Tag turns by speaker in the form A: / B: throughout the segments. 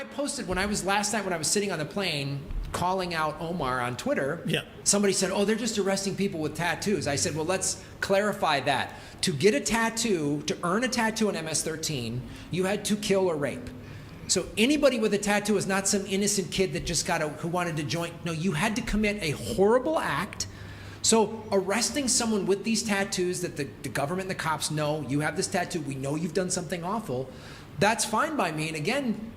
A: I posted, last night when I was sitting on the plane calling out Omar on Twitter, somebody said, oh, they're just arresting people with tattoos. I said, well, let's clarify that. To get a tattoo, to earn a tattoo on MS-13, you had to kill or rape. So anybody with a tattoo is not some innocent kid that just who wanted to join. No, you had to commit a horrible act. So arresting someone with these tattoos that the government and the cops know, you have this tattoo, we know you've done something awful, that's fine by me. And again,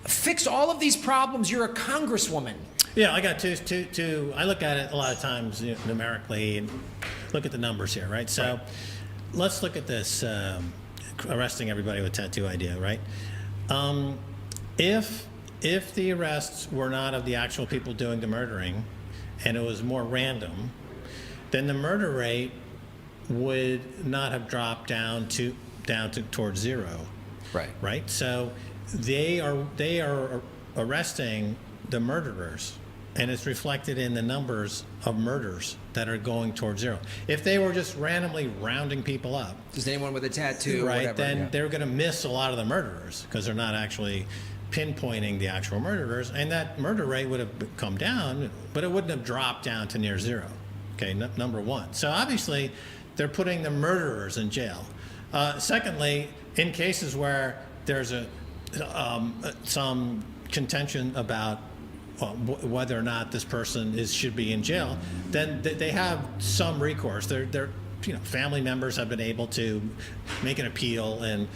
A: fix all of these problems. You're a congresswoman.
B: Yeah, I got two. I look at it a lot of times numerically and look at the numbers here, right? So let's look at this arresting everybody with tattoo idea, right? If the arrests were not of the actual people doing the murdering and it was more random, then the murder rate would not have dropped down to towards zero. Right? So they are arresting the murderers, and it's reflected in the numbers of murders that are going towards zero. If they were just randomly rounding people up,
A: just anyone with a tattoo,
B: right,
A: whatever,
B: then they're going to miss a lot of the murderers because they're not actually pinpointing the actual murderers, and that murder rate would have come down, but it wouldn't have dropped down to near zero. Okay, number one. So obviously, they're putting the murderers in jail. Secondly, in cases where there's some contention about whether or not this person should be in jail, then they have some recourse. Their family members have been able to make an appeal, and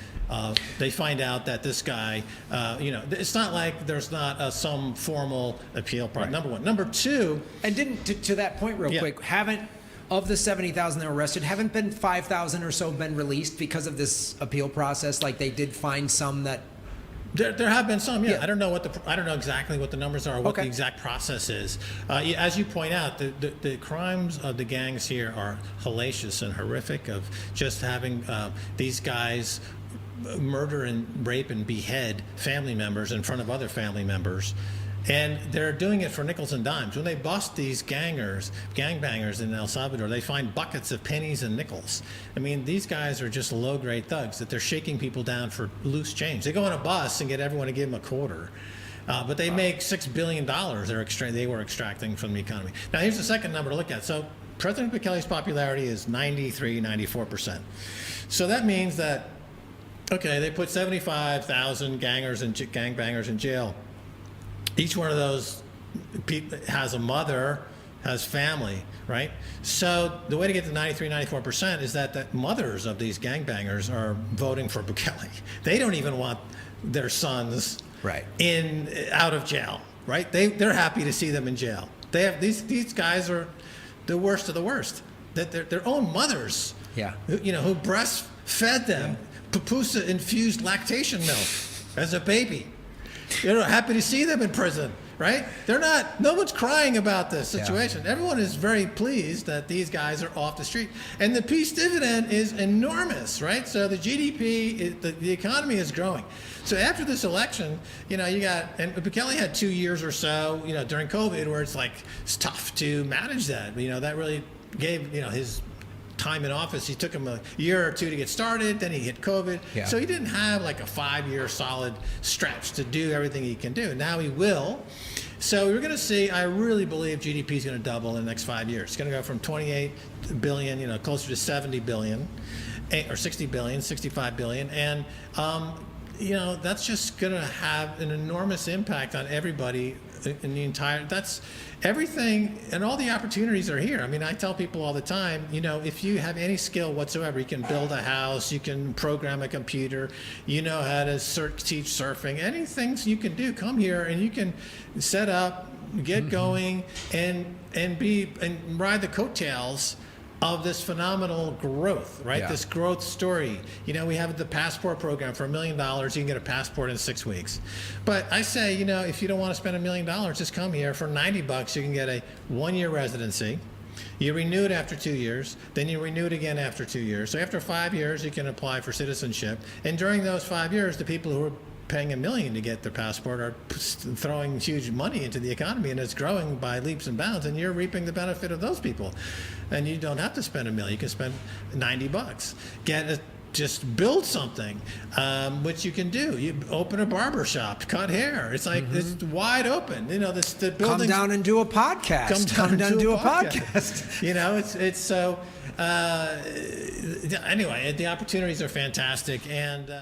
B: they find out that this guy, it's not like there's not some formal appeal part. Right. Number one. Number two,
A: and to that point, real quick, of the 70,000 that were arrested, haven't been 5,000 or so been released because of this appeal process? Like they did find some that.
B: There have been some, I don't know I don't know exactly what the numbers are, or what the exact process is. As you point out, the crimes of the gangs here are hellacious and horrific. Of just having these guys murder and rape and behead family members in front of other family members. And they're doing it for nickels and dimes. When they bust these gangbangers in El Salvador, they find buckets of pennies and nickels. I mean, these guys are just low-grade thugs that they're shaking people down for loose change. They go on a bus and get everyone to give them a quarter. But they make $6 billion they were extracting from the economy. Now, here's the second number to look at. So President Bukele's popularity is 94%. So that means that, okay, they put 75,000 gangbangers in jail. Each one of those people has a mother, has family, right? So the way to get to 94% is that the mothers of these gangbangers are voting for Bukele. They don't even want their sons out of jail, right? They're happy to see them in jail. They have these guys are the worst of the worst. That their own mothers, who breastfed them, pupusa infused lactation milk as a baby. Happy to see them in prison, right? No one's crying about this situation. Everyone is very pleased that these guys are off the street. And the peace dividend is enormous, right? So the GDP, the economy is growing. So after this election, and Bukele had 2 years or so, during COVID, where it's tough to manage that. That really gave, his time in office. He took him a year or two to get started, then he hit COVID. So he didn't have like a 5-year solid stretch to do everything he can do. Now he will. So we're going to see, I really believe GDP is going to double in the next 5 years. It's going to go from 28 billion, closer to 70 billion, or 60 billion, 65 billion. And, that's just going to have an enormous impact on everybody in the entire, that's everything, and all the opportunities are here. I mean, I tell people all the time, if you have any skill whatsoever, you can build a house, you can program a computer, you know how to teach surfing, anything you can do, come here and you can set up, get going, and ride the coattails of this phenomenal growth, right? This growth story. We have the passport program for $1 million. You can get a passport in 6 weeks. But I say, if you don't want to spend $1 million, just come here. For $90, you can get a 1-year residency. You renew it after 2 years, then you renew it again after 2 years. So after 5 years, you can apply for citizenship. And during those 5 years, the people who are paying $1 million to get their passport are throwing huge money into the economy, and it's growing by leaps and bounds, and you're reaping the benefit of those people. And you don't have to spend $1 million. You can spend $90. Get just build something, which you can do. You open a barber shop, cut hair. It's like it's wide open. You know, the building.
A: Come down and do a podcast. Come down and do a podcast.
B: You know, it's so. Anyway, the opportunities are fantastic, and.